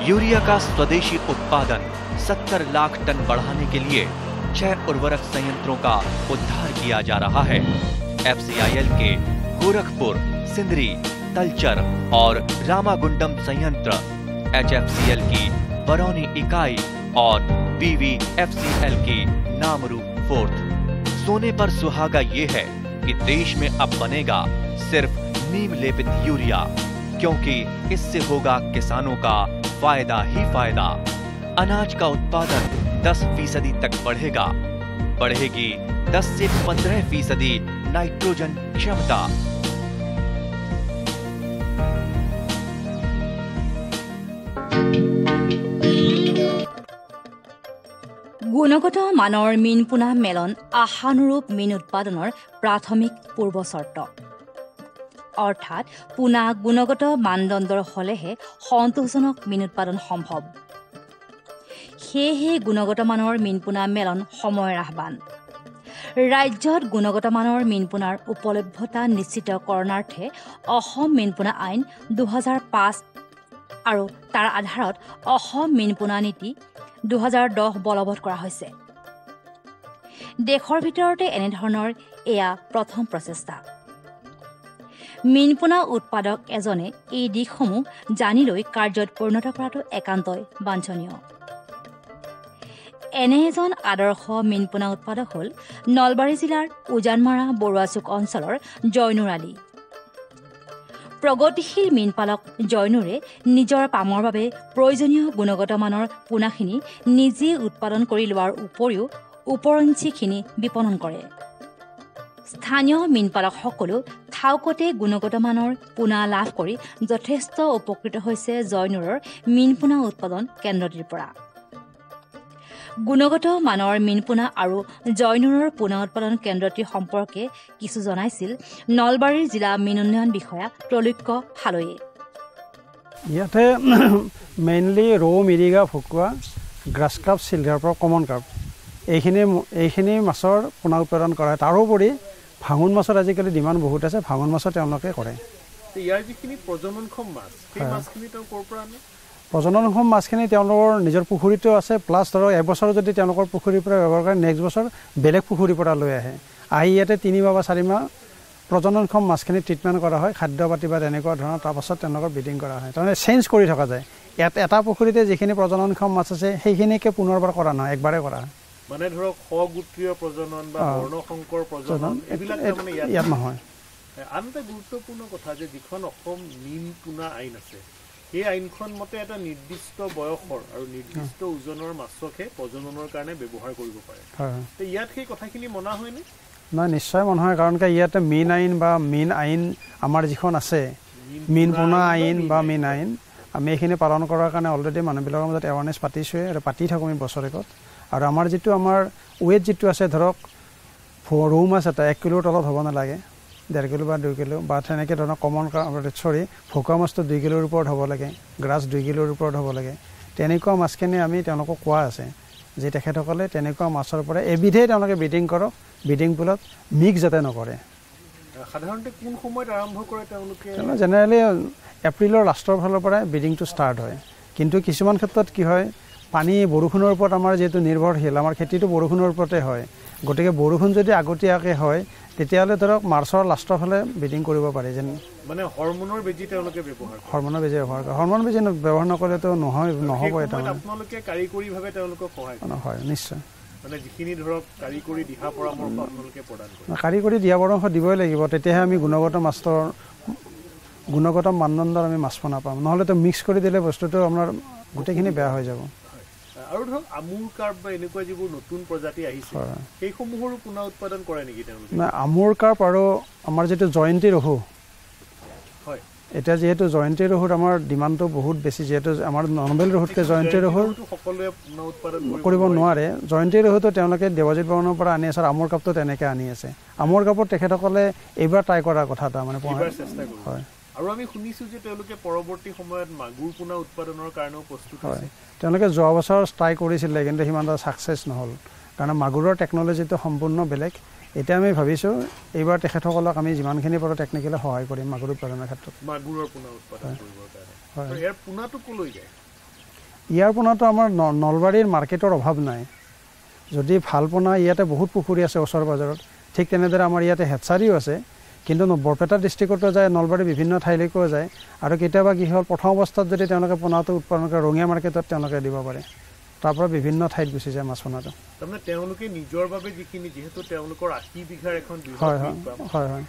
Urea का स्वदेशी उत्पादन 70 लाख टन बढ़ाने के लिए 6 उर्वरक संयंत्रों का उद्धार किया जा रहा है। FCIL के गोरखपुर, सिंदरी, तलचर और रामागुंडम संयंत्र, HFCL की बरौनी इकाई और BVFCL की नामरू फोर्थ। सोने पर सुहागा ये है कि देश में अब बनेगा सिर्फ नीम लेपित यूरिया, क्योंकि इससे होगा किसानों का फायदा ही फायदा। अनाज का उत्पादन 10% तक बढ़ेगा। बढ़ेगी 10 से 15% नाइट्रोजन क्षमता। গুণগত মানৰ মীন পোনা মেলন আশানুৰূপ মীন উৎপাদনৰ প্ৰাথমিক পূৰ্ব চৰ্ত। অৰ্থাৎ পোনা গুণগত মানদণ্ডৰ হলেহে সন্তোষজনক মীন উৎপাদন সম্ভৱ। সেয়েহে গুণগত মানৰ মীন পোনা মেলন সময়ৰ আহ্বান। ৰাজ্যত গুণগত মানৰ মীন পোনাৰ উপলব্ধতা নিশ্চিতকৰণাৰ্থে অসম মীন পোনা আইন 2005 আৰু তাৰ আধাৰত অসম মীন পোনা নীতি 2010 বলবৎ কৰা হৈছে। দেশৰ ভিতৰতে এনেধৰণৰ এয়া প্ৰথম প্ৰচেষ্টা। মীনপোনা উৎপাদক এজনে এই দিশসমূহ জানি লৈ কাৰ্যত পৰিণত কৰাটো একান্তই বাঞ্ছনীয়। এনে এজন আদৰ্শ মীনপোনা উৎপাদক হ'ল নলবাৰী জিলাৰ উজানমাৰা বৰুৱাচুক অঞ্চলৰ জয়নুৰ আলী। প্ৰগতিশীল মীনপালক জয়নুৰে নিজৰ পামৰ বাবে প্ৰয়োজনীয় গুণগত মানৰ পোনাখিনি নিজে উৎপাদন কৰি লোৱাৰ উপৰিও উপৰঞ্চিখিনি বিপণন কৰে। স্থানীয় মীনপালকসকলেও থাউকতে গুণগত মানৰ পোনা লাভ কৰি যথেষ্ট উপকৃত হৈছে জয়নুৰৰ মীনপোনা উৎপাদন কেন্দ্ৰটিৰ পৰা। গুণগত মানৰ মীনপোনা আৰু জয়নুৰৰ পোনা উৎপাদন কেন্দ্ৰটি সম্পৰ্কে কিছু জনাইছিল নলবাৰীৰ জিলা মীন উন্নয়ন বিষয়া ত্ৰৈলোক্য হালৈয়ে। ইয়াতে মেইনলি ৰৌ, মিৰিগা, ভকুৱা, grass cup, silver cup, common cup এইখিনি মাছৰ পোনা উৎপাদন কৰা হয়। তাৰোপৰি ভাঙোন মাছৰ আজিকালি ডিমাণ্ড বহুত আছে, ভাঙোন মাছৰ তেওঁলোকে কৰে। ইয়াৰ যিখিনি প্ৰজননক্ষম মাছ, সেই মাছখিনি তেওঁ ক'ৰ পৰা আনে? প্ৰজননক্ষম মাছখিনি তেওঁলোকৰ নিজৰ পুখুৰীতো আছে, প্লাছ ধৰক এবছৰ যদি তেওঁলোকৰ পুখুৰীৰ পৰা ব্যৱহাৰ কৰে, নেক্সট বছৰ বেলেগ পুখুৰীৰ পৰা লৈ আহে। আহি ইয়াতে 3 মাহ বা 4 মাহ প্ৰজননক্ষম মাছখিনি ট্ৰিটমেণ্ট কৰা হয়, খাদ্য পাতি বা তেনেকুৱা ধৰণৰ। তাৰপাছত তেওঁলোকৰ ব্ৰিডিং কৰা হয়। তাৰমানে চেঞ্জ কৰি থকা যায়। এটা পুখুৰীতে যিখিনি প্ৰজননক্ষম মাছ আছে সেইখিনিকে পুনৰবাৰ কৰা নহয়, একবাৰে কৰা হয়। মানে ধৰক সগোত্ৰীয় প্ৰজনন বা বৰ্ণসংকৰ প্ৰজনন এইবিলাক মানে ইয়াত নহয়। আন এটা গুৰুত্বপূৰ্ণ কথা যে যিখন অসম মীন পোনা আইন আছে, সেই আইনখন মতে এটা নিৰ্দিষ্ট বয়সৰ আৰু নিৰ্দিষ্ট ওজনৰ মাছকহে প্ৰজননৰ কাৰণে ব্যৱহাৰ কৰিব পাৰে। ইয়াত সেই কথাখিনি মনা হয়নে? নহয়, নিশ্চয় মনা হয়। কাৰণ ইয়াতে মীন আইন বা মীন আইন আমাৰ যিখন আছে, মীন পোনা আইন বা মীন আইন, আমি এইখিনি পালন কৰাৰ কাৰণে অলৰেডি মানুহবিলাকৰ মাজত এৱাৰনেছ পাতিছোৱে আৰু পাতি থাকোঁ আমি বছৰেকত। আৰু আমাৰ ৱেইট যিটো আছে, ধৰক ৰৌ মাছ এটা 1 কিলোৰ তলত হ'ব নালাগে, 1.5 কিলো বা 2 কিলো বা তেনেকৈ ধৰণৰ ভকুৱা মাছটো 2 কিলোৰ ওপৰত হ'ব লাগে, গ্ৰাছ 2 কিলোৰ ওপৰত হ'ব লাগে। তেনেকুৱা মাছখিনি আমি তেওঁলোকক কোৱা আছে যে তেখেতসকলে তেনেকুৱা মাছৰ পৰা এবিধেই তেওঁলোকে ব্ৰিডিং কৰক, ব্ৰিডিং পুলত মিক্স যাতে নকৰে। সাধাৰণতে কোন সময়ত আৰম্ভ কৰে তেওঁলোকে? জেনেৰেলি এপ্ৰিলৰ লাষ্টৰ ফালৰ পৰাই ব্ৰিডিংটো ষ্টাৰ্ট হয়। কিন্তু কিছুমান ক্ষেত্ৰত কি হয়, পানী বৰষুণৰ ওপৰত আমাৰ যিহেতু নিৰ্ভৰশীল, আমাৰ খেতিটো বৰষুণৰ ওপৰতে হয়। গতিকে বৰষুণ যদি আগতীয়াকৈ হয় তেতিয়াহ'লে ধৰক মাৰ্চৰ লাষ্টৰ ফালে ব্ৰিডিং কৰিব পাৰি। যেন মানে হৰমনৰ বেজী তেওঁলোকে ব্যৱহাৰ কৰে। হৰমনৰ বেজী ব্যৱহাৰ কৰে। হৰমন বেজী ব্যৱহাৰ নকৰিলেতো নহ'ব। এটা আপোনালোকে কাৰিকৰীভাৱে তেওঁলোকক সহায় কৰে? হয়, নিশ্চয়। মানে যিখিনি ধৰক কাৰিকৰী দিহা পৰামৰ্শ আপোনালোকে প্ৰদান কৰে? কাৰিকৰী দিহা পৰামৰ্শ দিবই লাগিব, তেতিয়াহে আমি গুণগত মানদণ্ডৰ আমি মাছ পোনা পাম। নহ'লেতো মিক্স কৰি দিলে বস্তুটো আপোনাৰ গোটেইখিনি বেয়া হৈ যাব। আৰু ধৰক আমুৰ কাৰ্প বা এনেকুৱা যিবোৰ নতুন প্ৰজাতি আহিছে, সেইসমূহৰো পোনা উৎপাদন কৰে নেকি তেওঁলোকে? আমুৰ কাৰ্প আৰু আমাৰ যিটো জয়ন্তী ৰহু, এতিয়া যেহেতু জয়ন্তী ৰহুৰ আমাৰ ডিমাণ্ডটো বহুত বেছি যেহেতু আমাৰ নৰ্মেল ৰহুতকৈ জয়ন্তী ৰহুৰ কৰিব নোৱাৰে জয়ন্তী ৰহুটো তেওঁলোকে দেৱজিৎ বৰ্মনৰ পৰা আনি আছে আমৰ কাপটো তেনেকৈ আনি আছে আমৰ কাপত তেখেতসকলে এইবাৰ ট্ৰাই কৰাৰ কথা এটা মানে হয় আৰু আমি শুনিছো যে তেওঁলোকে পৰৱৰ্তী সময়ত মাগুৰ পোনা উৎপাদনৰ কাৰণেও প্ৰস্তুত হৈছে তেওঁলোকে যোৱা বছৰ ট্ৰাই কৰিছিলে কিন্তু সিমান এটা ছাকচেছ নহ'ল কাৰণ মাগুৰৰ টেকন'লজিটো সম্পূৰ্ণ বেলেগ এতিয়া আমি ভাবিছোঁ এইবাৰ তেখেতসকলক আমি যিমানখিনি পাৰোঁ টেকনিকেলি সহায় কৰিম মাগুৰ উৎপাদনৰ ক্ষেত্ৰত মাগুৰৰ পোনা উৎপাদন কৰিবৰ কাৰণে ইয়াৰ পোনাটো ক'লৈ যায় ইয়াৰ পোনাটো আমাৰ নলবাৰীৰ মাৰ্কেটৰ অভাৱ নাই যদি ভাল পোনা ইয়াতে বহুত পুখুৰী আছে ওচৰ পাজৰত ঠিক তেনেদৰে আমাৰ ইয়াতে হেটচাৰীও আছে কিন্তু বৰপেটা ডিষ্ট্ৰিক্টতো যায় নলবাৰীৰ বিভিন্ন ঠাইলৈকো যায় আৰু কেতিয়াবা কি হ'ল প্ৰথম অৱস্থাত যদি তেওঁলোকে পোনাটো উৎপাদন কৰে ৰঙিয়া মাৰ্কেটত তেওঁলোকে দিব পাৰে তাৰ পৰা বিভিন্ন ঠাইত গুচি যায় মাছ পোনাটো তাৰমানে তেওঁলোকে নিজৰ বাবে যিখিনি যিহেতু তেওঁলোকৰ 80 বিঘাৰ এখন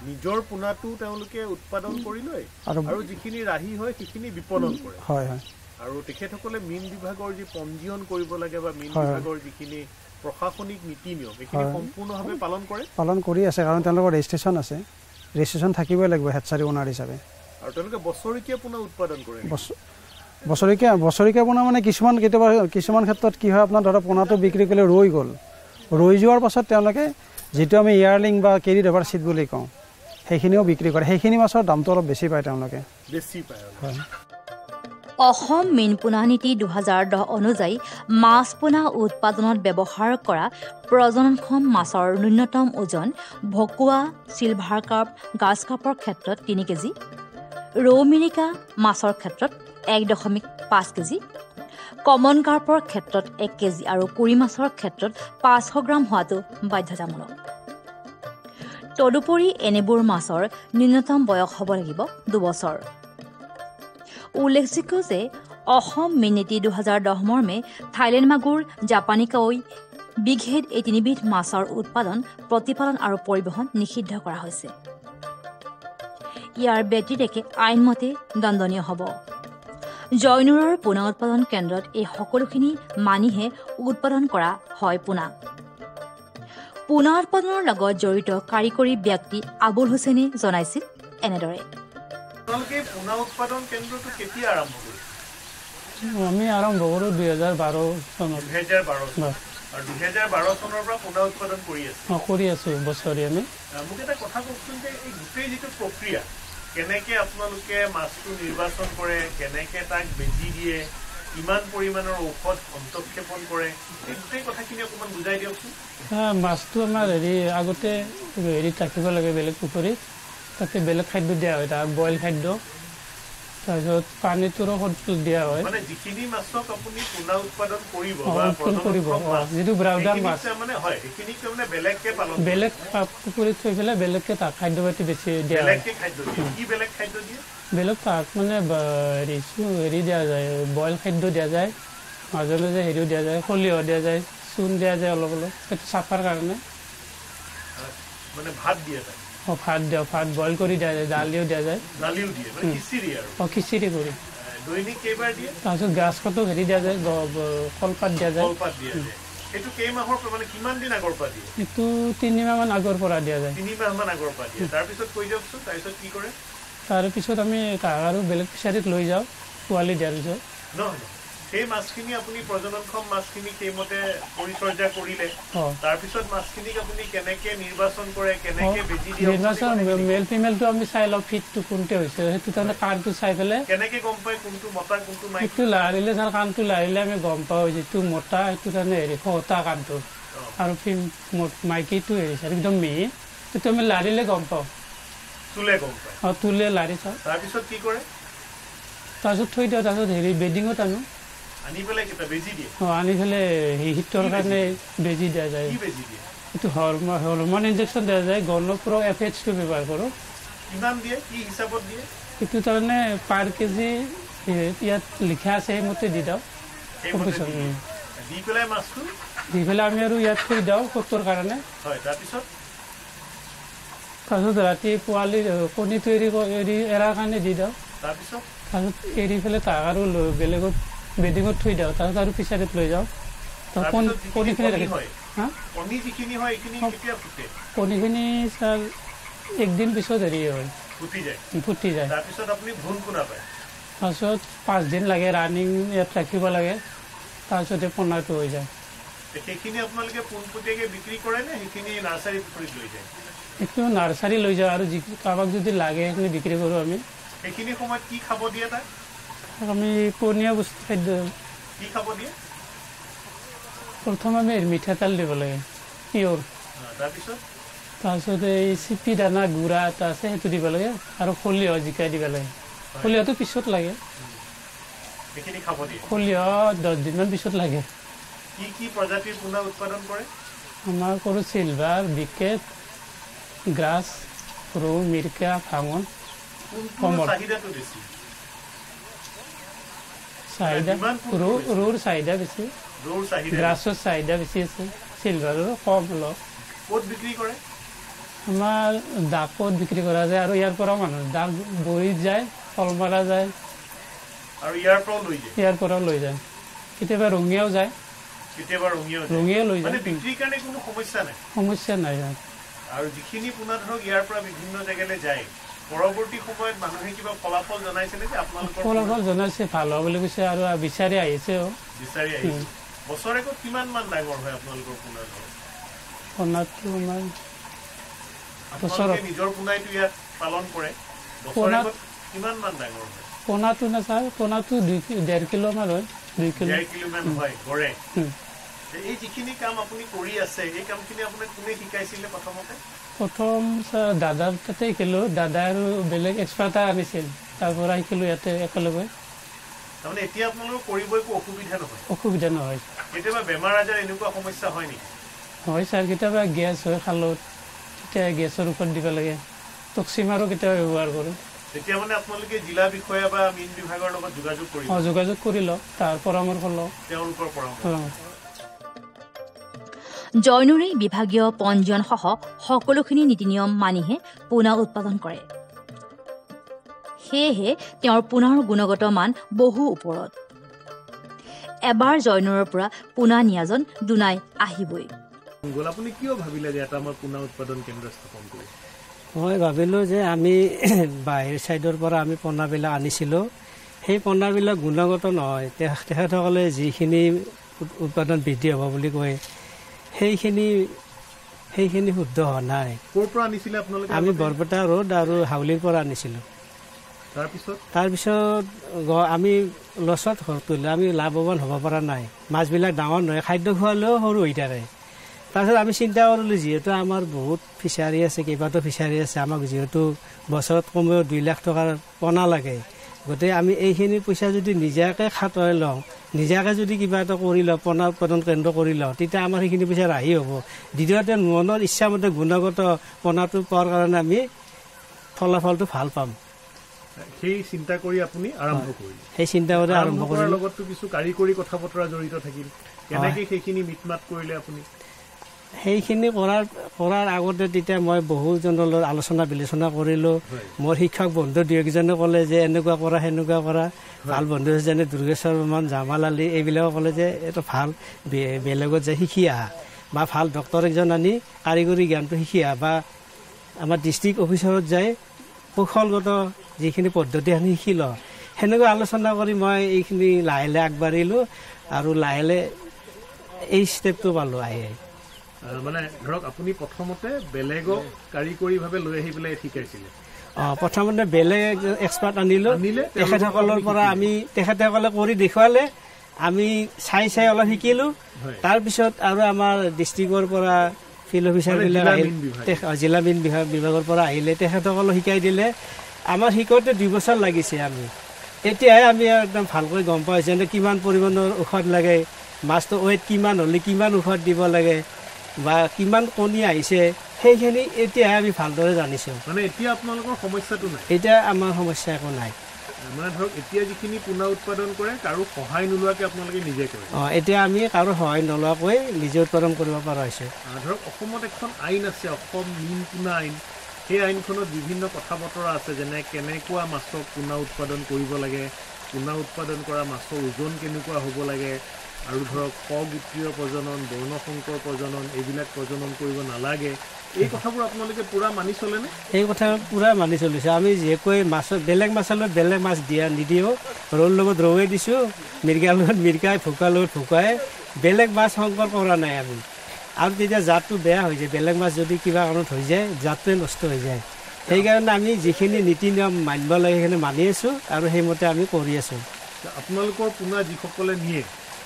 নিজৰ পোনাটো তেওঁলোকে উৎপাদন কৰি লয় আৰু যিখিনি ৰাহি হয় সেইখিনি বিপণন কৰে আৰু তেখেতসকলে মীন বিভাগৰ যি পঞ্জীয়ন কৰিব লাগে বা মীন বিভাগৰ যিখিনি প্ৰশাসনিক নীতি নিয়ম এইখিনি সম্পূৰ্ণভাৱে পালন কৰি আছে কাৰণ তেওঁলোকৰ ৰেজিষ্ট্ৰেশ্যন আছে ৰেজিষ্ট্ৰেশ্যন থাকিবই লাগিব হেটচাৰী ওনাৰ হিচাপে আৰু তেওঁলোকে বছৰীয়া পোনা উৎপাদন কৰে বছৰীয়া পোনা মানে কেতিয়াবা কিছুমান ক্ষেত্ৰত কি হয় আপোনাৰ ধৰক পোনাটো বিক্ৰী কৰিলে ৰৈ যোৱাৰ পাছত তেওঁলোকে যিটো আমি ইয়াৰলিং বা কেৰি ডভাৰ চিট বুলি কওঁ সেইখিনিও বিক্ৰী কৰে সেইখিনি মাছৰ দামটো অলপ বেছি পায় তেওঁলোকে হয় অসম মীন পোনা নীতি 2010 অনুযায়ী মাছ পোনা উৎপাদনত ব্যৱহাৰ কৰা প্ৰজননক্ষম মাছৰ ন্যূনতম ওজন ভকুৱা চিলভাৰ কাৰ্প গাছ কাৰ্পৰ ক্ষেত্ৰত 3 কেজি ৰৌ মিৰিকা মাছৰ ক্ষেত্ৰত 1.5 কেজি কমন কাৰ্পৰ ক্ষেত্ৰত 1 কেজি আৰু কুৰি মাছৰ ক্ষেত্ৰত 500 গ্ৰাম হোৱাটো বাধ্যতামূলক তদুপৰি এনেবোৰ মাছৰ ন্যূনতম বয়স হ'ব লাগিব 2 বছৰ উল্লেখযোগ্য যে অসম মীন নীতি 2010 মৰ্মে থাইলেণ্ড মাগুৰ জাপানী কাৱৈ বিঘেদ এই তিনিবিধ মাছৰ উৎপাদন প্ৰতিপালন আৰু পৰিবহণ নিষিদ্ধ কৰা হৈছে ইয়াৰ ব্যতিৰেকে আইনমতে দণ্ডনীয় হ'ব জয়নুৰৰ পোনা উৎপাদন কেন্দ্ৰত এই সকলোখিনি মানিহে উৎপাদন কৰা হয় পোনা উৎপাদনৰ লগত জড়িত কাৰিকৰী ব্যক্তি আবুল হুছেইনে জনাইছিল এনেদৰে পোনা উৎপাদন কেন্দ্ৰটো কেতিয়া আৰম্ভ কৰিছে আমি আৰম্ভ কৰোঁ 2012 চনত 2012 আৰু 2012 চনৰ পৰা পোনা উৎপাদন কৰি আছো বছৰি আমি মোক এটা কথা কওকচোন যে এই গোটেই যিটো প্ৰক্ৰিয়া কেনেকৈ আপোনালোকে মাছটো নিৰ্বাচন কৰে কেনেকৈ তাক বেজি দিয়ে কিমান পৰিমাণৰ ঔষধ হস্তক্ষেপণ কৰে এই গোটেই কথাখিনি অকণমান বুজাই দিয়কচোন মাছটো আমাৰ আগতে থাকিব লাগে বেলেগ পুখুৰীত তাতে বেলেগ খাদ্য দিয়া হয় তাক বইল খাদ্য তাৰপিছত পানীটোৰো দিয়া হয় মানে যিখিনি মাছক আপুনি পোনা উৎপাদন কৰিব যিটো ব্ৰাউডাৰ মাছ মানে হয় সেইখিনিক মানে বেলেগকৈ পালন বেলেগ পুখুৰীত থৈ পেলাই বেলেগকৈ তাক খাদ্য পাতি বেছি দিয়া হয় কি বেলেগ খাদ্য দিয়ে বেলেগ তাক মানে হেৰি দিয়া যায় বইল খাদ্য দিয়া যায় মাজে মাজে হেৰিও দিয়া যায় খলিও দিয়া যায় চূণ দিয়া যায় অলপ সেইটো চাফাৰ কাৰণে মানে ভাত দিয়া যায় ভাত বইল কৰি দিয়া যায় দালিও দিয়া যায় খিচিৰি কৰি তাৰপিছত গাছ কাটো হেৰি দিয়া যায় কলপাত দিয়া যায় এইটো 3 মাহ মান আগৰ পৰা দিয়া যায় তাৰপিছত আমি তাক আৰু বেলেগ ফিচাৰীত লৈ যাওঁ পোৱালি দিয়াৰ পিছত সেই মাছখিনি আপুনি প্ৰজননক্ষম মাছখিনি সেইমতে পৰিচৰ্যা কৰিলে তাৰপিছত মাছখিনিক আপুনি কেনেকৈ নিৰ্বাচন কৰে কেনেকৈ বেজি দিয়ে নিৰ্বাচন মেল ফিমেলটো আমি চাই লওঁ ফিটটো কোনটো হৈছে সেইটো তাৰমানে কাণটো চাই পেলাই কেনেকৈ গম পায় কোনটো মতা কোনটো মাইকী সেইটো লাৰিলে তাৰ কাণটো লাৰিলে আমি গম পাওঁ যিটো মতা সেইটো তাৰমানে হেৰি সতা কাণটো আৰু মাইকীটো হেৰি একদম মিহি সেইটো আমি লাৰিলে গম পাওঁ তুলে লাৰি চাওঁ তাৰপিছত কি কৰে তাৰপিছত থৈ দিওঁ তাৰপিছত হেৰি বেডিঙত আনি পেলাই হিটৰ কাৰণে বেজি দিয়া যায় এইটো হৰমন ইনজেকশ্যন দিয়া যায় গণপুৰক FH2 ব্যৱহাৰ কৰোঁ এইটো তাৰমানে পাৰ কেজি ইয়াত লিখা আছে সেইমতে দি দিওঁ দি পেলাই আমি আৰু ইয়াত থৈ দিওঁ সত্তৰ কাৰণে তাৰপিছত ৰাতি পোৱালি কণীটো এৰাৰ কাৰণে দি দিওঁ তাৰপিছত এৰি পেলাই তাক আৰু বেলেগত বেডিঙত থৈ দিওঁ তাৰপিছত আৰু ফিচাৰীত লৈ যাওঁ কণীখিনি ৰাখি কণীখিনি ছাৰ একদিন পিছত হেৰি হয় ফুটি যায় তাৰপিছত আপুনি ভুন পোনা পায় তাৰপিছত 5 দিন লাগে ৰানিং ইয়াত ৰাখিব লাগে তাৰপিছতে পোনাটো হৈ যায় সেইখিনি আপোনালোকে পোনপটীয়াকে বিক্ৰী কৰে নে সেইখিনি নাৰ্চাৰী পুখুৰীত লৈ যায় এইটো নাৰ্চাৰী লৈ যাওঁ আৰু কাৰোবাক যদি লাগে সেইখিনি বিক্ৰী কৰোঁ আমি সেইখিনি সময়ত কি খাব দিয়ে তাক আমি পনীয়া বস্তু খাদ্য কি খাব দিয়ে প্ৰথম আমি মিঠাতেল দিব লাগে পিয়ৰ তাৰপিছত এই চিপি দানা গুড়া এটা আছে সেইটো দিব লাগে আৰু খলিহ জিকাই দিব লাগে খলিহটো পিছত লাগে খলিহ 10 দিনমান পিছত লাগে কি প্ৰজাতিৰ পোনা উৎপাদন কৰে আমাৰ কৰোঁ চিলভাৰ বিকেট গ্ৰাছ ৰৌ মিৰ্কা ভাঙন কমল চাহিদা ৰৌৰ চাহিদা বেছি গ্ৰাছৰ চাহিদা বেছি আছে চিলভাৰৰ কম অলপ ক'ত বিক্ৰী কৰে আমাৰ ডাকত বিক্ৰী কৰা যায় আৰু ইয়াৰ পৰাও মানুহ ডাক বহিত যায় ফলমাৰা যায় আৰু ইয়াৰ পৰাও লৈ যায় কেতিয়াবা ৰঙিয়াও যায় ৰঙিয়া লৈ যায় বিক্ৰীৰ কাৰণে কোনো সমস্যা নাই আৰু যিখিনি পোনা ধৰক ইয়াৰ পৰা বিভিন্ন জেগালৈ যায় পৰৱৰ্তী সময়ত মানুহে কিবা ফলাফল জনাইছে নে আপোনালোকৰ ফলাফল জনাইছে ভাল হ'ব বুলি কৈছে আৰু বিচাৰি আহিছেও বছৰেকত কিমান মান ডাঙৰ হয় আপোনালোকৰ পোনাটো আমাৰ বছৰত নিজৰ পোনাইটো ইয়াত পালন কৰে বছৰেকত কিমান মান ডাঙৰ হয় পোনাটো না ছাৰ পোনাটো 1.5 কিলো মান হয় 2 কিলো 1.5 কিলো মান হয় গড়ে এই যিখিনি কাম আপুনি কৰি আছে এই কামখিনি আপোনাক কোনে শিকাইছিলে প্ৰথম দাদাৰ তাতে শিকিলোঁ দাদা আৰু বেলেগ এক্সপাৰ্ট আনিছিল তাৰ পৰা শিকিলোঁ ইয়াতে একেলগে তাৰমানে এতিয়া আপোনালোকৰ কৰিব একো অসুবিধা নহয় কেতিয়াবা বেমাৰ আজাৰ এনেকুৱা সমস্যা হয় নেকি হয় ছাৰ কেতিয়াবা গেছ হয় খালত তেতিয়া গেছৰ ঔষধ দিব লাগে টক্সিমাৰো কেতিয়াবা ব্যৱহাৰ কৰোঁ তেতিয়া মানে আপোনালোকে জিলা বিষয়া বা মীন বিভাগৰ লগত যোগাযোগ কৰি লওঁ তাৰ পৰামৰ্শ লওঁ তেওঁলোকৰ পৰামৰ্শ জয়নুৰে বিভাগীয় পঞ্জীয়ন সহ সকলোখিনি নীতি নিয়ম মানিহে পোনা উৎপাদন কৰে সেয়েহে তেওঁৰ পোনাৰ গুণগত মান বহু ওপৰত এবাৰ জয়নুৰৰ পৰা পোনা নিয়াজন দুনাই আহিবই আপুনি কিয় ভাবিলে যে এটা আমাৰ পোনা উৎপাদন কেন্দ্ৰ স্থাপন কৰিছে মই ভাবিলোঁ যে আমি বাহিৰ ছাইডৰ পৰা আমি পোনাবিলাক আনিছিলোঁ সেই পোনাবিলাক গুণগত নহয় তেখেতসকলে যিখিনি উৎপাদন বৃদ্ধি হ'ব বুলি কয় সেইখিনি শুদ্ধ হোৱা নাই ক'ৰ পৰা আনিছিলে আপোনালোকে আমি বৰপেটা ৰোড আৰু হাউলিৰ পৰা আনিছিলোঁ তাৰপিছত আমি লছত তুলিলে আমি লাভৱান হ'ব পৰা নাই মাছবিলাক ডাঙৰ নহয় খাদ্য খোৱালেও সৰু হৈ থাকে তাৰপিছত আমি চিন্তা কৰিলোঁ যিহেতু আমাৰ বহুত ফিচাৰী আছে কেইবাটাও ফিচাৰী আছে আমাক যিহেতু বছৰত কমেও 2 লাখ টকাৰ পোনা লাগে গতিকে আমি এইখিনি পইচা যদি নিজাকৈ খাটুৱাই লওঁ নিজাকৈ যদি কিবা এটা কৰি লওঁ পোনা উৎপাদন কেন্দ্ৰ কৰি লওঁ তেতিয়া আমাৰ সেইখিনি পইচা ৰাহি হ'ব দ্বিতীয়তে মনৰ ইচ্ছামতে গুণগত পোনাটো পোৱাৰ কাৰণে আমি ফলাফলটো ভাল পাম সেই চিন্তা কৰি আপুনি আৰম্ভ কৰিলে সেই চিন্তা কৰি আৰম্ভ কৰাৰ লগততো কিছু কাৰিকৰী কথা বতৰা জড়িত থাকিল কেনেকৈ সেইখিনি মিটমাট কৰিলে আপুনি সেইখিনি কৰাৰ আগতে তেতিয়া মই বহুজনৰ লগত আলোচনা বিলোচনা কৰিলোঁ মোৰ শিক্ষক বন্ধু 2-1জনে ক'লে যে এনেকুৱা কৰা সেনেকুৱা কৰা ভাল বন্ধু যেনে দুৰ্গেশ্বৰ বৰ্মন জামাল আলী এইবিলাকে ক'লে যে এইটো ভাল বেলেগত যায় শিকি আহা বা ভাল ডক্তৰ এজন আনি কাৰিকৰী জ্ঞানটো শিকি আহা বা আমাৰ ডিষ্ট্ৰিক্ট অফিচাৰত যায় কৌশলগত যিখিনি পদ্ধতি আমি শিকি লওঁ সেনেকৈ আলোচনা কৰি মই এইখিনি লাহে লাহে আগবাঢ়িলোঁ আৰু লাহে লাহে এই ষ্টেপটো পালোঁ আহি মানে ধৰক আপুনি প্ৰথমতে বেলেগক কাৰিকৰীভাৱে লৈ আহি পেলাই শিকাইছিলে প্ৰথমতে বেলেগ এক্সপাৰ্ট আনিলোঁ তেখেতসকলৰ পৰা আমি তেখেতসকলে কৰি দেখুৱালে আমি চাই অলপ শিকিলোঁ তাৰপিছত আৰু আমাৰ ডিষ্ট্ৰিক্টৰ পৰা ফিল্ড অফিচাৰবিলাক আহিল জিলা মীন বিভাগৰ পৰা আহিলে তেখেতসকলক শিকাই দিলে আমাৰ শিকোঁতে 2 বছৰ লাগিছে আমি তেতিয়াহে আমি একদম ভালকৈ গম পাইছোঁ যে কিমান পৰিমাণৰ ঔষধ লাগে মাছটো ৱেইট কিমান হ'লে কিমান ঔষধ দিব লাগে বা কিমান কণী আহিছে সেইখিনি এতিয়াহে আমি ভালদৰে জানিছোঁ মানে এতিয়া আপোনালোকৰ সমস্যাটো নাই এতিয়া আমাৰ সমস্যা একো নাই মানে ধৰক এতিয়া যিখিনি পোনা উৎপাদন কৰে কাৰো সহায় নোলোৱাকৈ আপোনালোকে নিজে কৰে এতিয়া আমি কাৰো সহায় নোলোৱাকৈ নিজে উৎপাদন কৰিব পৰা হৈছোঁ ধৰক অসমত এখন আইন আছে অসম মীন পোনা আইন সেই আইনখনত বিভিন্ন কথা বতৰা আছে যেনে কেনেকুৱা মাছক পোনা উৎপাদন কৰিব লাগে পোনা উৎপাদন কৰা মাছৰ ওজন কেনেকুৱা হ'ব লাগে আৰু ধৰক কগোত্ৰীয় প্ৰজনন বৰ্ণসংকৰ প্ৰজনন এইবিলাক প্ৰজনন কৰিব নালাগে এই কথাবোৰ আপোনালোকে পুৰা মানি চলেনে এই কথা পুৰা মানি চলিছে আমি যেকৈ মাছ বেলেগ মাছৰ লগত বেলেগ মাছ নিদিওঁ ৰৌৰ লগত ৰৌৱে দিছোঁ মিৰ্গাৰ লগত মিৰ্গাই ভোকাৰ লগত ভোকাই বেলেগ মাছ সংকৰ কৰা নাই আমি আৰু তেতিয়া জাতটো বেয়া হৈ যায় বেলেগ মাছ যদি কিবা কাৰণত হৈ যায় জাতটোৱে নষ্ট হৈ যায় সেইকাৰণে আমি যিখিনি নীতি নিয়ম মানিব লাগে সেইখিনি মানি আছোঁ আৰু সেইমতে আমি কৰি আছোঁ আপোনালোকৰ পোনা যিসকলে নিয়ে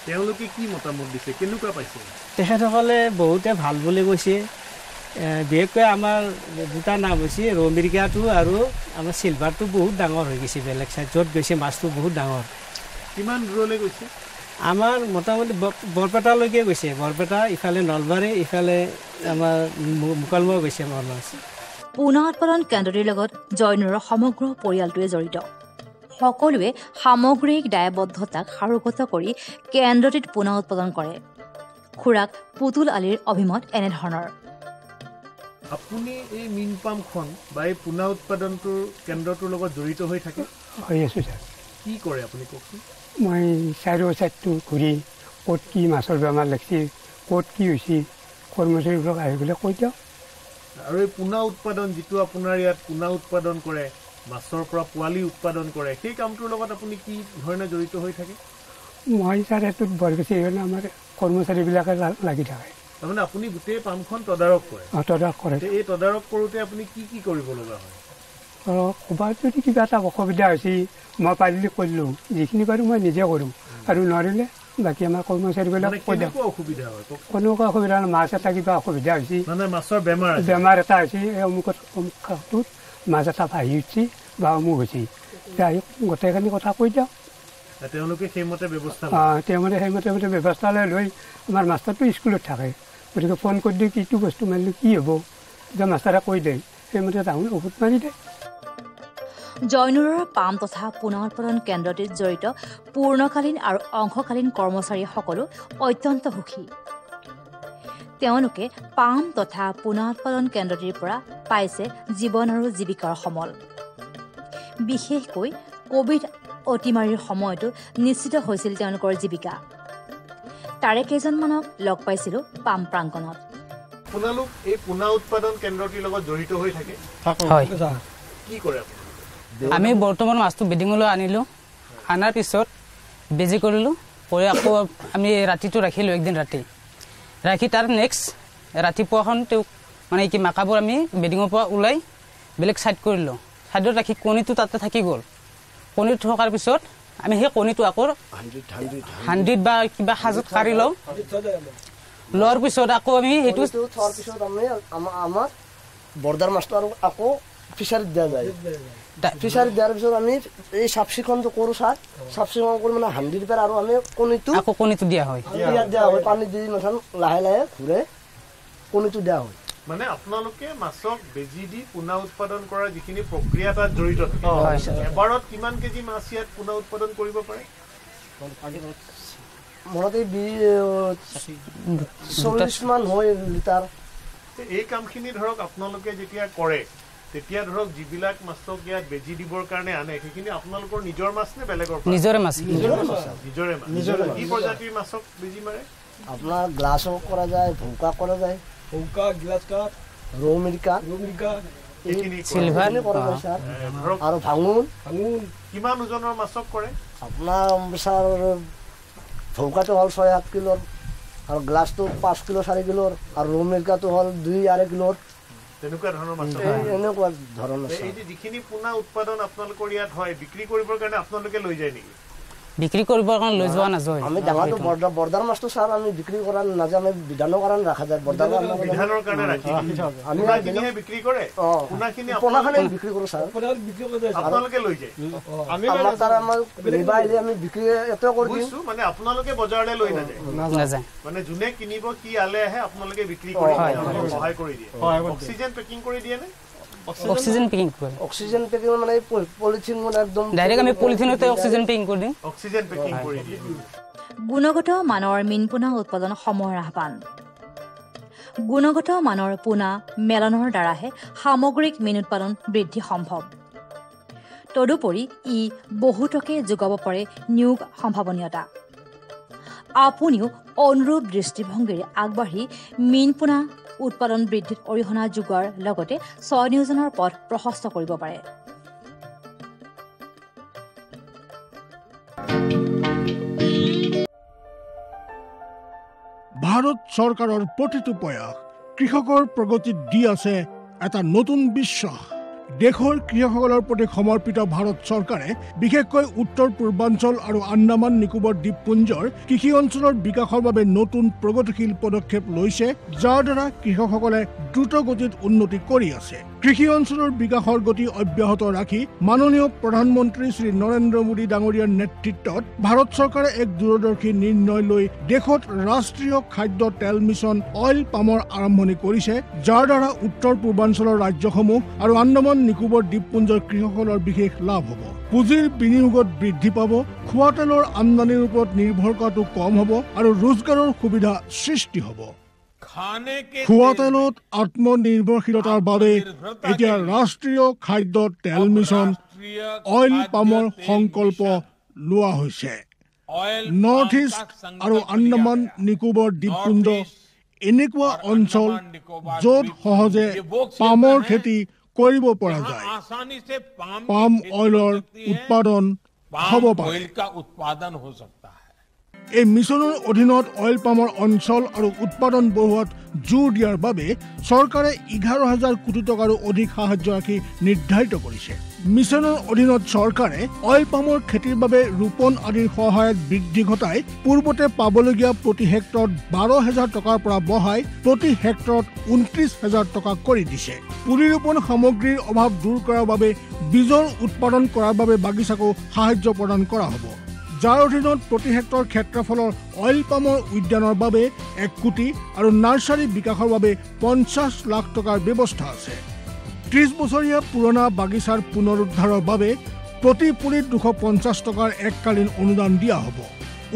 তেওঁলোকে কি মতামত দিছে কেনেকুৱা পাইছে তেখেতসকলে বহুতে ভাল বুলি কৈছে বিশেষকৈ আমাৰ দুটা নাম হৈছে ৰৌ মিৰ্গাটো আৰু আমাৰ চিলভাৰটো বহুত ডাঙৰ হৈ গৈছে বেলেগ চাইড য'ত গৈছে মাছটো বহুত ডাঙৰ কিমান দূৰলৈ গৈছে আমাৰ মোটামুটি বৰপেটালৈকে গৈছে বৰপেটা ইফালে নলবাৰী ইফালে আমাৰ মুকালমুৱা গৈছে আমাৰ মাছ পোনা উৎপাদন কেন্দ্ৰটিৰ লগত জয়নুৰৰ সমগ্ৰ পৰিয়ালটোৱে জড়িত সকলোৱে সামগ্ৰিক দায়বদ্ধতাক সাৰোগত কৰি কেন্দ্ৰটিত পোনা উৎপাদন কৰে খুৰাক পুতুল আলিৰ অভিমত এনেধৰণৰ আপুনি এই মীন পামখন বা এই পোনা উৎপাদনটোৰ কেন্দ্ৰটোৰ লগত জড়িত হৈ থাকে হৈ আছোঁ ছাৰ কি কৰে আপুনি কওকচোন মই চাইডটো ঘূৰি ক'ত কি মাছৰ বেমাৰ লাগিছে ক'ত কি হৈছে কৰ্মচাৰীবোৰক আহি পেলাই কৈ দিয়ক আৰু এই পোনা উৎপাদন যিটো আপোনাৰ ইয়াত পোনা উৎপাদন কৰে মাছৰ পৰা পোৱালি উৎপাদন কৰে সেই কামটোৰ লগত আপুনি কি ধৰণে জড়িত হৈ থাকে মই ছাৰ এইটোত বৰ বেছি আমাৰ কৰ্মচাৰীবিলাকে লাগি থাকে তাৰমানে আপুনি গোটেই পামখন তদাৰক কৰে তদাৰক কৰে এই তদাৰক কৰোঁতে আপুনি কি কি কৰিব লগা হয় ক'ৰবাত যদি কিবা এটা অসুবিধা হৈছে মই পাৰিলে কৰিলোঁ যিখিনি পাৰোঁ মই নিজে কৰোঁ আৰু নোৱাৰিলে বাকী আমাৰ কৰ্মচাৰীবিলাক কৈ দিওঁ অসুবিধা হয় কোনোকুৱা অসুবিধা নহয় মাছ এটা কিবা অসুবিধা হৈছে মানে মাছৰ বেমাৰ এটা হৈছে এই অমুকত অমুকটোত মাছ এটা ভাহি উঠিছে বা অমুক হৈছে যাই গোটেইখিনি কথা কৈ দিওঁ তেওঁলোকে সেইমতে ব্যৱস্থা সেইমতে ব্যৱস্থা লৈ আমাৰ মাষ্টাৰটো স্কুলত থাকে গতিকে ফোন কৰি দিয়ে কিটো বস্তু মাৰিলে কি হ'ব যে মাষ্টাৰে কৈ দিয়ে সেইমতে তাহোন ঔষধ মাৰি দিয়ে জয়নুৰৰ পাম তথা পোনা উৎপাদন কেন্দ্ৰটিত জড়িত পূৰ্ণকালীন আৰু অংশকালীন কৰ্মচাৰীসকলো অত্যন্ত সুখী তেওঁলোকে পাম তথা পোনা উৎপাদন কেন্দ্ৰটিৰ পৰা পাইছে জীৱন আৰু জীৱিকাৰ সমল বিশেষকৈ কোভিড অতিমাৰীৰ সময়তো নিশ্চিত হৈছিল তেওঁলোকৰ জীৱিকা তাৰে কেইজনমানক লগ পাইছিলোঁ পাম প্ৰাংগণত আপোনালোক এই পোনা উৎপাদন কেন্দ্ৰটিৰ লগত জড়িত হৈ থাকে কি কৰে আমি বৰ্তমান মাছটো বেডিঙলৈ আনিলোঁ আনাৰ পিছত বেজি কৰিলোঁ কৰি আকৌ আমি ৰাতিটো ৰাখিলোঁ একদিন ৰাখি তাৰ নেক্সট ৰাতিপুৱাখন তেওঁক মানে কি মাকাবোৰ আমি বেডিঙৰ পৰা ওলাই বেলেগ ছাইড কৰিলোঁ ছাইডত ৰাখি কণীটো তাতে থাকি গ'ল কণীটো থকাৰ পিছত আমি সেই কণীটো আকৌ 100 বা কিবা সাজত কাঢ়ি লওঁ লোৱাৰ পিছত আকৌ আমি সেইটো থোৱাৰ পিছত আমি আমাৰ বৰ্ডাৰ মাছটো আৰু আকৌ ফিচাৰীত দিয়া যায় ফিচাৰীত দিয়াৰ পিছত আমি এই চাফ চিকুণটো কৰোঁ চাফ চিকুণ কৰি মানে 100 পৰা আৰু আমি কণীটো দিয়া হয় পানী দি লাহে লাহে ঘূৰে কণীটো দিয়া হয় মানে আপোনালোকে মাছক বেজি দি পোনা উৎপাদন কৰাৰ যিখিনি প্ৰক্ৰিয়া তাত জড়িত এবাৰত কিমান কেজি মাছ ইয়াত পোনা উৎপাদন কৰিব পাৰে মনতে 40 মান হয় লিটাৰ এই কামখিনি ধৰক আপোনালোকে যেতিয়া কৰে তেতিয়া ধৰক যিবিলাক মাছক ইয়াত বেজি দিবৰ কাৰণে আনে সেইখিনি আপোনালোকৰ নিজৰ মাছ নে বেলেগৰ নিজৰে মাছ কি প্ৰজাতিৰ মাছক বেজি মাৰে আপোনাৰ গ্লাছও কৰা যায় ভৌকা কৰা যায় গ্লাছ কাপ ৰৌ মিৰ্গা চিলভাৰ আৰু ভাঙোন কিমান ওজনৰ মাছক কৰে আপোনাৰ ছাৰ ভৌকাটো হ'ল 6-7 কিলোৰ আৰু গ্লাছটো 5 কিলো 4 কিলোৰ আৰু ৰৌ মিৰ্গাটো হ'ল 2-2.5 কিলোৰ তেনেকুৱা ধৰণৰ মাছ এনেকুৱা ধৰণৰ এই যে যিখিনি পোনা উৎপাদন আপোনালোকৰ ইয়াত হয় বিক্ৰী কৰিবৰ কাৰণে আপোনালোকে লৈ যায় নেকি বিক্ৰী কৰিবৰ কাৰণে লৈ যোৱা নাযায় আমি ডাঙৰটো বৰ্ডাৰ মাছটো ছাৰ আমি বিক্ৰী কৰা নাযায় আমি বিধানৰ কাৰণে ৰখা যায় বিধানৰ কাৰণে ৰাখি আমি বিক্ৰী কৰে পোনাখিনি বিক্ৰী কৰোঁ ছাৰ আপোনালোকে লৈ যায় আমি বিক্ৰী এতে কৰি দিছোঁ মানে আপোনালোকে বজাৰলৈ লৈ নাযায় মানে যোনে কিনিব কি আলে আহে আপোনালোকে বিক্ৰী কৰি সহায় কৰি দিয়ে অক্সিজেন পেকিং কৰি দিয়ে নে অক্সিজেন পেকিং মানে পলিথিন মানে একদম ডাইৰেক্ট আমি পলিথিনতে অক্সিজেন পেকিং কৰি দিওঁ গুণগত মানৰ মীন পোনা উৎপাদন সময়ৰ আহ্বান গুণগত মানৰ পোনা মেলনৰ দ্বাৰাহে সামগ্ৰিক মীন উৎপাদন বৃদ্ধি সম্ভৱ তদুপৰি ই বহুতকে যোগাব পাৰে নিয়োগ সম্ভাৱনীয়তা আপুনিও অনুৰূপ দৃষ্টিভংগীৰে আগবাঢ়ি মীন পোনা উৎপাদন বৃদ্ধিত অৰিহণা যোগোৱাৰ লগতে স্বনিয়োজনৰ পথ প্ৰশস্ত কৰিব পাৰে। ভাৰত চৰকাৰৰ প্ৰতিটো প্ৰয়াস কৃষকৰ প্ৰগতিত দি আছে এটা নতুন বিশ্বাস। দেশৰ কৃষকসকলৰ প্ৰতি সমৰ্পিত ভাৰত চৰকাৰে বিশেষকৈ উত্তৰ পূৰ্বাঞ্চল আৰু আন্দামান নিকোবৰ দ্বীপপুঞ্জৰ কৃষি অঞ্চলৰ বিকাশৰ বাবে নতুন প্ৰগতিশীল পদক্ষেপ লৈছে, যাৰ দ্বাৰা কৃষকসকলে দ্ৰুত গতিত উন্নতি কৰি আছে। কৃষি অঞ্চলৰ বিকাশৰ গতি অব্যাহত ৰাখি মাননীয় প্ৰধানমন্ত্ৰী শ্ৰী নৰেন্দ্ৰ মোদী ডাঙৰীয়াৰ নেতৃত্বত ভাৰত চৰকাৰে এক দূৰদৰ্শী নিৰ্ণয় লৈ দেশত ৰাষ্ট্ৰীয় খাদ্য তেল মিছন অইল পামৰ আৰম্ভণি কৰিছে, যাৰ দ্বাৰা উত্তৰ পূৰ্বাঞ্চলৰ ৰাজ্যসমূহ আৰু আন্দামান নিকোবৰ দ্বীপপুঞ্জৰ কৃষকসকলৰ বিশেষ লাভ হ'ব। পুঁজিৰ বিনিয়োগত বৃদ্ধি পাব, খোৱা তেলৰ আমদানিৰ ওপৰত নিৰ্ভৰ কৰাটো কম হ'ব আৰু ৰোজগাৰৰ সুবিধা সৃষ্টি হ'ব। খোৱা তেলত আত্মনিৰ্ভৰশীলতাৰ বাবে এতিয়া ৰাষ্ট্ৰীয় খাদ্য তেল মিছন অইল পামৰ সংকল্প লোৱা হৈছে। নৰ্থ ইষ্ট আৰু আন্দামান নিকোবৰ দ্বীপপুঞ্জ এনেকুৱা অঞ্চল য'ত সহজে পামৰ খেতি কৰিব পৰা যায়। পাম অইলৰ উৎপাদন হ'ব পাৰে। এই মিছনৰ অধীনত অইল পামৰ অঞ্চল আৰু উৎপাদন বঢ়োৱাত জোৰ দিয়াৰ বাবে চৰকাৰে 11,000 কোটি টকাৰো অধিক সাহায্য ৰাখি নিৰ্ধাৰিত কৰিছে। মিছনৰ অধীনত চৰকাৰে অইল পামৰ খেতিৰ বাবে ৰোপণ আদিৰ সহায়ত বৃদ্ধি ঘটাই পূৰ্বতে পাবলগীয়া প্ৰতি হেক্টৰত 12,000 টকাৰ পৰা বঢ়াই প্ৰতি হেক্টৰত 29,000 টকা কৰি দিছে। পুলি ৰোপণ সামগ্ৰীৰ অভাৱ দূৰ কৰাৰ বাবে বীজৰ উৎপাদন কৰাৰ বাবে বাগিচাকো সাহায্য প্ৰদান কৰা হ'ব, যাৰ অধীনত প্ৰতি হেক্টৰ ক্ষেত্ৰফলৰ অইল পামৰ উদ্যানৰ বাবে 1 কোটি আৰু নাৰ্চাৰী বিকাশৰ বাবে 50 লাখ টকাৰ ব্যৱস্থা আছে। 30 বছৰীয়া পুৰণা বাগিচাৰ পুনৰুদ্ধাৰৰ বাবে প্ৰতি পুলিত 250 টকাৰ এককালীন অনুদান দিয়া হ'ব।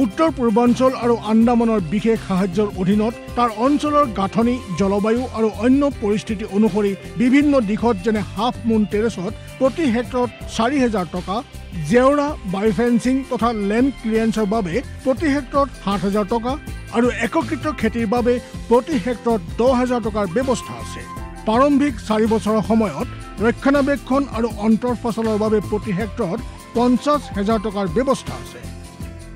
উত্তৰ পূৰ্বাঞ্চল আৰু আন্দামানৰ বিশেষ সাহায্যৰ অধীনত তাৰ অঞ্চলৰ গাঁথনি, জলবায়ু আৰু অন্য পৰিস্থিতি অনুসৰি বিভিন্ন দিশত যেনে হাফ মুন টেৰেছত প্ৰতি হেক্টৰত 4,000 টকা, জেওৰা, বায়'ফেন্সিং তথা লেণ্ড ক্লিয়াৰেন্সৰ বাবে প্ৰতি হেক্টৰত 7,000 টকা আৰু একত্ৰিত খেতিৰ বাবে প্ৰতি হেক্টৰত 10,000 টকাৰ ব্যৱস্থা আছে। প্ৰাৰম্ভিক 4 বছৰৰ সময়ত ৰক্ষণাবেক্ষণ আৰু অন্তৰ্ফচলৰ বাবে প্ৰতি হেক্টৰত 50,000 টকাৰ ব্যৱস্থা আছে।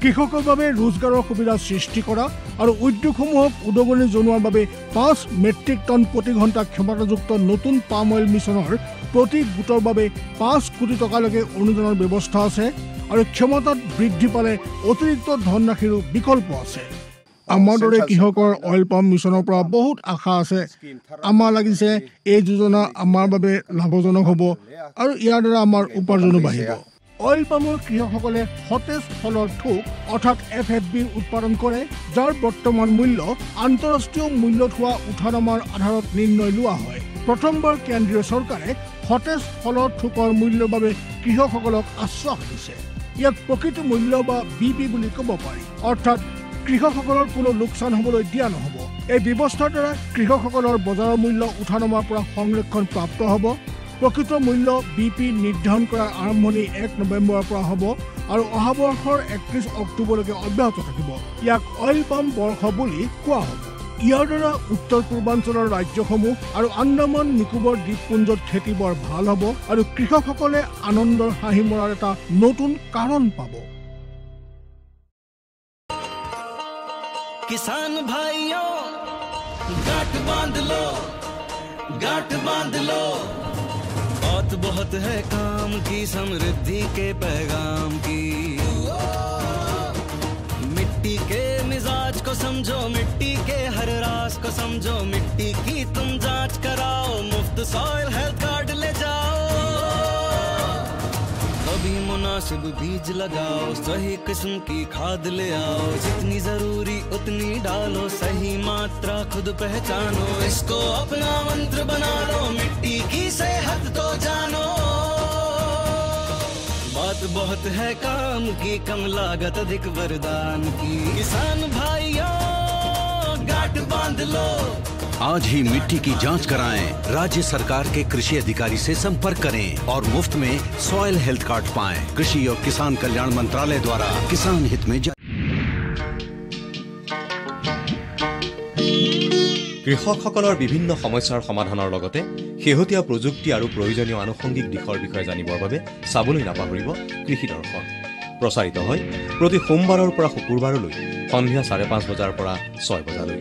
কৃষকৰ বাবে ৰোজগাৰৰ সুবিধা সৃষ্টি কৰা আৰু উদ্যোগসমূহক উদগনি জনোৱাৰ বাবে 5 মেট্ৰিক টন প্ৰতি ঘণ্টা ক্ষমতাযুক্ত নতুন পাম অইল মিছনৰ প্ৰতি গোটৰ বাবে 5 কোটি টকালৈকে অনুদানৰ ব্যৱস্থা আছে আৰু ক্ষমতাত বৃদ্ধি পালে অতিৰিক্ত ধনৰাশিৰো বিকল্প আছে। আমাৰ দৰে কৃষকৰ অইল পাম মিছনৰ পৰা বহুত আশা আছে। আমাৰ লাগিছে এই যোজনা আমাৰ বাবে লাভজনক হ'ব আৰু ইয়াৰ দ্বাৰা আমাৰ উপাৰ্জনো বাঢ়িব। অইল পামৰ কৃষকসকলে সতেজ ফলৰ থোক অৰ্থাৎ FFB উৎপাদন কৰে, যাৰ বৰ্তমান মূল্য আন্তঃৰাষ্ট্ৰীয় মূল্যত হোৱা উঠানামাৰ আধাৰত নিৰ্ণয় লোৱা হয়। প্ৰথমবাৰ কেন্দ্ৰীয় চৰকাৰে সতেজ ফলৰ থোকৰ মূল্যৰ বাবে কৃষকসকলক আশ্বাস দিছে। ইয়াক প্ৰকৃত মূল্য বা BP বুলি ক'ব পাৰি, অৰ্থাৎ কৃষকসকলৰ কোনো লোকচান হ'বলৈ দিয়া নহ'ব। এই ব্যৱস্থাৰ দ্বাৰা কৃষকসকলৰ বজাৰৰ মূল্য উঠানমাৰ পৰা সংৰক্ষণ প্ৰাপ্ত হ'ব। প্ৰকৃত মূল্য BP নিৰ্ধাৰণ কৰাৰ আৰম্ভণি 1 নৱেম্বৰৰ পৰা হ'ব আৰু অহা বৰ্ষৰ 31 অক্টোবৰলৈকে অব্যাহত থাকিব। ইয়াক অইল পাম বৰ্ষ বুলি কোৱা হ'ব। ইয়াৰ দ্বাৰা উত্তৰ পূৰ্বাঞ্চলৰ ৰাজ্যসমূহ আৰু আন্দামান নিকোবৰ দ্বীপপুঞ্জত খেতি বৰ ভাল হ'ব আৰু কৃষকসকলে আনন্দৰ হাঁহি মৰাৰ এটা নতুন কাৰণ পাব। किसान भाइयों गांठ बांध लो, गांठ बांध लो, बहुत बहुत है काम की, समृद्धि के पैगाम की। मिट्टी के मिजाज को समझो, मिट्टी के हर राज को समझो, मिट्टी की तुम जांच कराओ, मुफ्त सॉइल हेल्थ कार्ड ले जाओ। कभी मुनासिब बीज लगाओ, सही किस्म की खाद ले आओ, जितनी जरूरी उतनी डालो, सही मात्रा खुद पहचानो, इसको अपना मंत्र बना लो, मिट्टी की सेहत तो जानो। बात बहुत है काम की, कम लागत अधिक वरदान की, किसान भाइयों गांठ बांध लो। आज ही मिट्टी की जांच कराएं, राज्य सरकार के कृषि अधिकारी से संपर्क करें और मुफ्त में सॉइल हेल्थ कार्ड पाएं। कृषि और किसान कल्याण मंत्रालय द्वारा किसान हित में কৃষকসকলৰ বিভিন্ন সমস্যাৰ সমাধানৰ লগতে শেহতীয়া প্ৰযুক্তি আৰু প্ৰয়োজনীয় আনুষংগিক দিশৰ বিষয়ে জানিবৰ বাবে চাবলৈ নাপাহৰিব কৃষি দৰ্শন। প্ৰচাৰিত হয় প্ৰতি সোমবাৰৰ পৰা শুকুৰবাৰলৈ সন্ধিয়া 5:30 বজাৰ পৰা 6 বজালৈ।